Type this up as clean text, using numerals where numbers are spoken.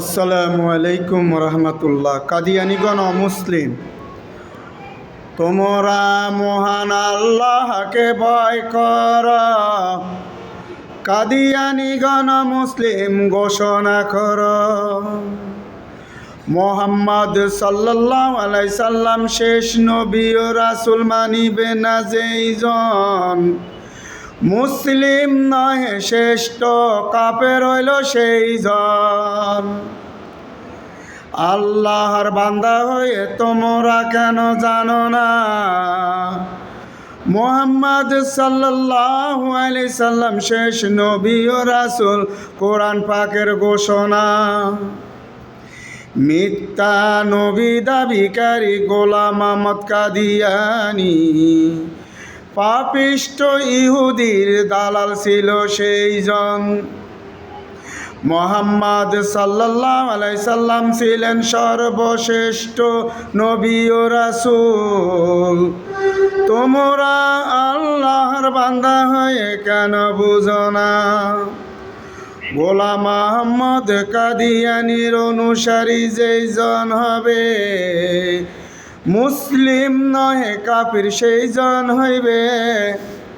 আসসালামু আলাইকুম রহমতুল্লাহ। কাদিয়ানিগণ মুসলিম, তোমরা মহান আল্লাহকে ভয় কর। কাদিয়ানিগণ মুসলিম ঘোষণা কর, মোহাম্মদ সাল্লাল্লাহু আলাইহি সাল্লাম শেষ নবী ও রাসূল মানিবে না যেইজন, মুসলিম নহে শ্রেষ্ঠ, কাফের হইল সেই জন। আল্লাহর বান্দা হয়ে তোমরা কেন জানো না, মুহাম্মদ সাল্লাল্লাহু আলাইহি সাল্লাম শেষ নবী ও রাসূল, কোরআন পাকের ঘোষণা। মিথ্যা নবী দাবিকারী গোলাম আহমদ কাদিয়ানী, পাপিষ্ট ইহুদির দালাল ছিল সেই জন। মুহাম্মদ সাল্লাল্লাহু আলাইহি সাল্লাম ছিলেন সর্বশ্রেষ্ঠ নবী ও রাসূল। তোমরা আল্লাহর বান্দা হয়ে কেন বুঝো না, গোলাম আহমদ কাদিয়ানীর অনুসারী যেইজন হবে, মুসলিম নহে কাফির সেই জন হইবে।